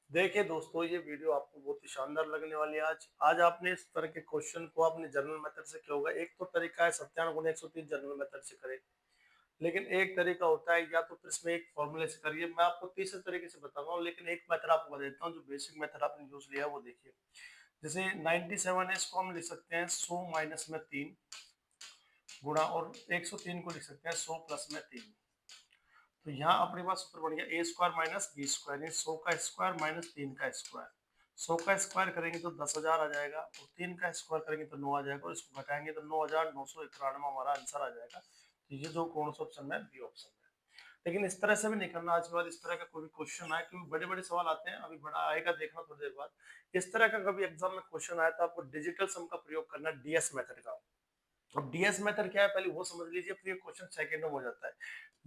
देखिए दोस्तों, ये वीडियो आपको बहुत ही शानदार लगने वाली है। आज आज आपने इस तरह के क्वेश्चन को अपने जनरल मेथड से किया होगा। एक तो तरीका है 97 गुणे 130 जनरल मेथड से करें, लेकिन एक तरीका होता है या तो फिर इसमें एक फॉर्मूले से करिए। मैं आपको तीसरे तरीके से बताऊंगा, लेकिन एक मेथड आपको बता देता हूँ जो बेसिक मेथड आपने यूज लिया है वो देखिए। जैसे 97 है, इसको हम लिख सकते हैं 100 माइनस में 3 गुणा, और 103 को लिख सकते हैं 100 प्लस में 3। तो यहाँ अपने पास सूत्र बन गया ए स्क्वायर माइनस बी स्क्वायर, यानी 100 का स्क्वायर माइनस 3 का स्क्वायर। 100 का स्क्वायर करेंगे तो 10,000 आ जाएगा, और 3 का स्क्वायर करेंगे तो 9 आ जाएगा, और इसको घटाएंगे तो 9,991 हमारा आंसर आ जाएगा। तो ये जो कौन सा ऑप्शन है, बी ऑप्शन है। लेकिन इस तरह से भी नहीं करना। आज के बाद इस तरह का कोई क्वेश्चन आए, क्योंकि बड़े बड़े सवाल आते हैं, अभी बड़ा आएगा देखना थोड़ी देर बाद। इस तरह का कभी एग्जाम में क्वेश्चन आया तो आपको डिजिटल सम का प्रयोग करना, डीएस मेथड का। अब डीएस मेथड क्या है पहले वो समझ लीजिए, फिर ये क्वेश्चन सेकंड में हो जाता है।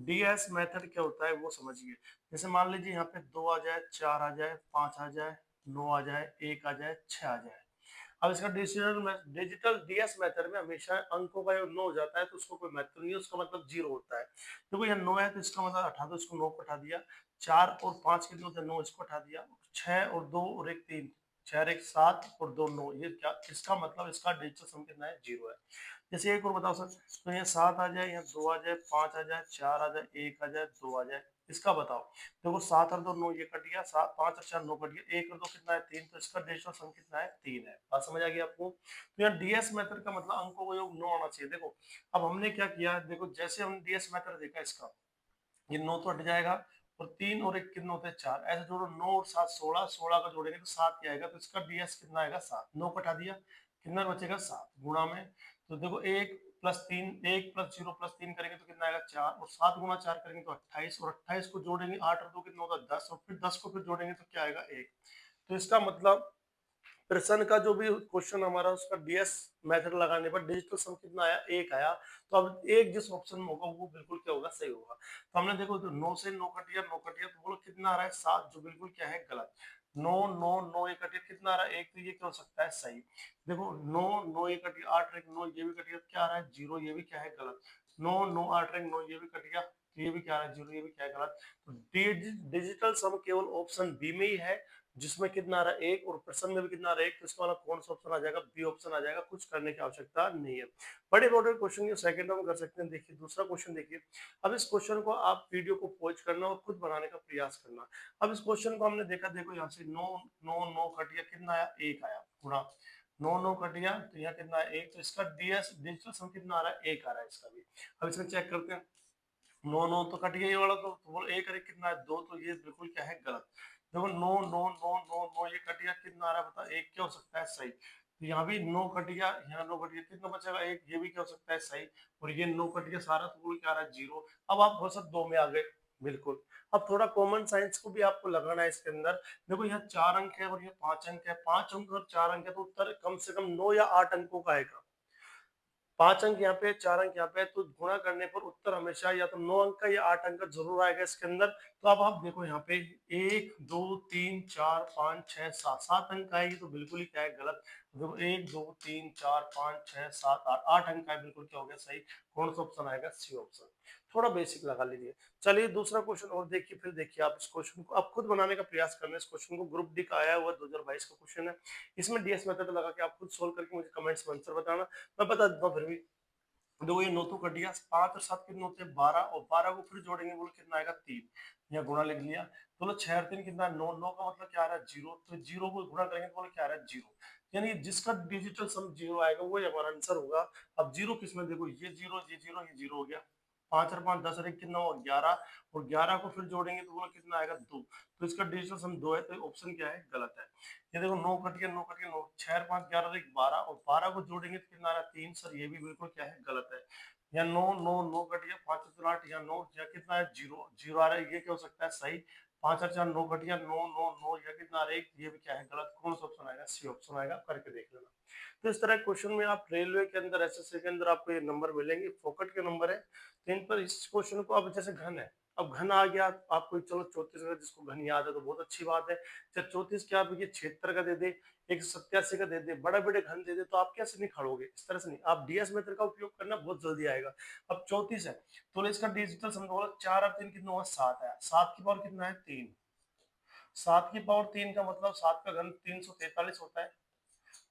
डीएस मेथड क्या होता है वो समझिए। जैसे मान लीजिए यहाँ पे 2 आ जाए, 4 आ जाए, 5 आ जाए, 9 आ जाए, 1 आ जाए, 6 आ जाए। अब इसका डिजिटल डीएस मेथड में हमेशा अंकों का योग 9 हो जाता है, तो उसको कोई महत्व नहीं है, उसका मतलब 0 होता है। देखो यहाँ 9 है तो इसका मतलब हटा दो, इसको 9 को हटा दिया। 4 और 5 कितने होते हैं, 9, इसको हटा दिया। 6 और 2 और 1 3, 6 और 1 7 और 2 9, ये क्या, इसका मतलब इसका डिजिटल सम कितना है, 0 है। जैसे एक और बताओ सर, तो यहाँ 7 आ जाए, यहाँ 2 आ जाए, 5 आ जाए, 4 आ जाए, 1 आ जाए, 2 आ जाए, इसका बताओ। देखो 7 और 2 9, ये कट गया, 7 5 और 4 9 कट गया, 1 और 2 कितना है, 3, तो इसका डिजिटल सम कितना है, 3 है। बात समझ आ गई आपको। तो यहाँ डीएस मेथड का मतलब अंकों का योग 9 आना चाहिए। देखो अब हमने क्या किया, देखो जैसे हमने डीएस मेथड देखा इसका, ये 9 तो हट जाएगा, और 3 और 1 कितना होता है, 4, ऐसे जोड़ो। 9 और 7 16, 16 का जोड़ेंगे तो 7 क्या आएगा, तो इसका डीएस कितना आएगा, 7। 9 को हटा दिया, कितना बचेगा, 7 गुणा में। तो देखो 1 प्लस 3, 1 प्लस 0 प्लस 3 करेंगे तो कितना आएगा, 4, और 7 गुणा 4 करेंगे तो 28, और 28 को जोड़ेंगे 8 और 2 कितना होगा, 10, और फिर 10 को फिर जोड़ेंगे तो क्या आएगा, 1। तो इसका मतलब प्रश्न का जो भी क्वेश्चन हमारा, उसका डीएस मेथड लगाने पर डिजिटल सम कितना आया, 1 आया। तो अब एक जिस ऑप्शन में होगा वो बिल्कुल क्या होगा, सही होगा। तो हमने देखो तो 9 से 9 कट गया, 9 कट गया, तो बोलो कितना आ रहा है, 7, जो बिल्कुल क्या है, गलत। 9 9 9 एक कट गया, कितना आ रहा है, 1, तो ये क्या हो सकता है, सही। देखो 9 9 एक कट गया, 8 1 9, ये भी कट गया, क्या आ रहा है, 0, ये भी क्या है, गलत। 9 9 8 1 9, ये भी कट गया, तो ये भी क्या आ रहा है, 0, ये भी क्या है, गलत। तो डिजिटल सम केवल ऑप्शन बी में ही है, जिसमें कितना आ रहा है, 1, और प्रश्न में भी कितना आ रहा है, 1, तो इसका मतलब कौन सा ऑप्शन आ जाएगा, बी ऑप्शन आ जाएगा। कुछ करने की आवश्यकता नहीं है। बड़े इंपॉर्टेंट क्वेश्चन ये सेकंड में कर सकते हैं। देखिए दूसरा क्वेश्चन देखिए। अब इस क्वेश्चन को आप वीडियो को पॉज करना और खुद बनाने का प्रयास करना। अब इस क्वेश्चन को हमने देखा, देखो यहाँ से 9 9 9 कट गया, कितना आया, 1 आया, गुणा 9 9 कट गया, तो यहाँ कितना है, 1, तो इसका डीएस डिजिटल सम कितना आ रहा है, 1 आ रहा है इसका भी। अब इसमें चेक करते हैं। 9 9 तो कट गया ये वाला, तो बोलो 1 और 1 कितना है, 2, तो ये बिल्कुल क्या है, गलत। देखो 9 9 9 9 9, ये कट गया, कितना आ रहा है बता, 1 क्या हो सकता है, सही। तो यहाँ भी 9 कट गया, यहाँ 9 कट गया, कितना बचेगा, 1, ये भी क्या हो सकता है, सही। और ये 9 कट गया सारा, तो बोलो क्या आ रहा है, 0। अब आप हो सब 2 में आ गए, बिल्कुल। अब थोड़ा कॉमन साइंस को भी आपको लगाना है इसके अंदर। देखो यहाँ 4 अंक है और ये 5 अंक है, 5 अंक और 4 अंक है, तो उत्तर कम से कम 9 या 8 अंकों का आएगा। 5 अंक यहाँ पे, 4 अंक यहाँ पे, तो गुणा करने पर उत्तर हमेशा या तो 9 अंक का या 8 अंक का जरूर आएगा इसके अंदर। तो अब आप देखो यहाँ पे 1 2 3 4 5 6 7, 7 अंक आएगी, तो बिल्कुल ही क्या है, गलत। देखो 1 2 3 4 5 6 7 8, 8 अंक का है, बिल्कुल क्या हो गया, सही। कौन सा ऑप्शन आएगा, सी ऑप्शन। थोड़ा बेसिक लगा लीजिए। चलिए दूसरा क्वेश्चन और देखिए, फिर देखिए आप इस क्वेश्चन को आप खुद बनाने का प्रयास करना। इस क्वेश्चन को ग्रुप डी का आया हुआ 2022 का क्वेश्चन है। इसमें डीएस मेथड लगा के आप खुद सोल्व करके मुझे कमेंट्स में आंसर बताना। मैं बता देता हूँ फिर भी। देखो ये 9 तो कट गया, 5 और 7 कितने होते हैं, 12, और 12 को फिर जोड़ेंगे, बोलो कितना आएगा, 3। यहाँ गुणा लिख लिया। बोलो 6 और 3 कितना है, 9, 9 का मतलब क्या आ रहा है, 0, तो 0 को गुणा करेंगे तो बोलो क्या आ रहा है, 0। यानी जिसका डिजिटल सम 0 आएगा वो हमारा आंसर होगा। अब 0 किसमें, देखो ये 0 ये 0 ये 0 हो गया। 5 और 5 10 और 1 कितना हो, 11, और 11 को फिर जोड़ेंगे तो बोलो कितना आएगा, 2। तो इसका डिजिटल सम 2 है, तो ऑप्शन क्या है, गलत है। ये देखो 9 कट गया, 9 कट गया, 9 6 और 5 11 और 1 12, और 12 को जोड़ेंगे तो कितना आ रहा है, 3, सर ये भी बिल्कुल क्या है, गलत है। या 9 9 9 कट गया, 5 और 8 या 9, या कितना है, 0 0 आ रहा है, ये क्या हो सकता है, सही। 5 और 4 9 कट गया, 9 9 9, या कितना आ रहा है, ये भी क्या है, गलत। कौन सा ऑप्शन आएगा, सी ऑप्शन आएगा, करके देख लेना। तो इस तरह क्वेश्चन में आप रेलवे के अंदर, एसएससी के अंदर आपको ये नंबर मिलेंगे, फोकट के नंबर है। तो इन पर इस क्वेश्चन को, अब जैसे घन है, अब घन आ गया आपको, चलो 34 का जिसको घन याद है तो बहुत अच्छी बात है। जब 34 क्या, आप ये 76 का दे दे, 187 का दे दे, बड़े बड़े घन दे दे, तो आप कैसे निखारोगे, इस तरह से नहीं। आप डीएस मेथड का उपयोग करना, बहुत जल्दी आएगा। अब 34 है, तो इसका डिजिटल समझो, 4 और 3 कितना हुआ, 7 है, 7 की पावर कितना है, 3। 7 की पावर 3 का मतलब 7 का घन 343 होता है।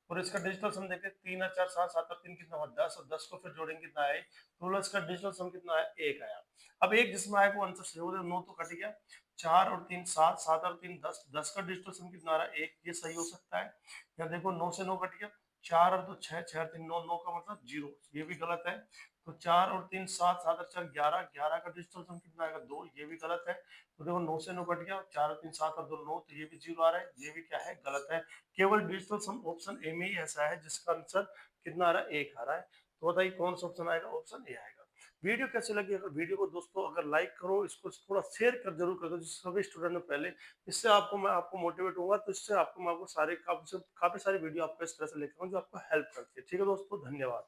और इसका डिजिटल सम देखें, 3 और 4 7, 7 और 3 कितना हुआ 10, और 10 को फिर जोड़ेंगे कितना आए, तो इसका डिजिटल सम कितना आया, 1 आया। अब एक जिसमें आया वो आंसर सही हो गया, 9 तो कट गया। 4 और 3 7, 7 और 3 10, 10 का डिजिटल सम कितना आ रहा है, 1, ये सही हो सकता है। या देखो 9 से 9 कट गया, 4 और 2 6, 6 और 3 9, 9 का मतलब 0, ये भी गलत है। तो 4 और 3 7, 7 और 4 11, 11 का डिजिटल सम कितना आएगा, 2, ये भी गलत है। तो देखो 9 से 9 कट गया, 4 और 3 7 और 2 9, तो ये भी 0 आ रहा है, ये भी क्या है, गलत है। केवल डिजिटल सम ऑप्शन ए में ही ऐसा है जिसका आंसर कितना आ रहा है, 1 आ रहा है। तो बताइए कौन सा ऑप्शन आएगा, ऑप्शन ए आएगा। वीडियो कैसे लगी, अगर वीडियो को दोस्तों अगर लाइक करो, इसको थोड़ा शेयर कर जरूर कर दो सभी स्टूडेंट में पहले। इससे आपको मोटिवेट होगा, तो इससे आपको मैं आपको सारे काफी सारी वीडियो आपको इस तरह से लेकर आऊँ जो आपको हेल्प करती है। ठीक है दोस्तों, धन्यवाद।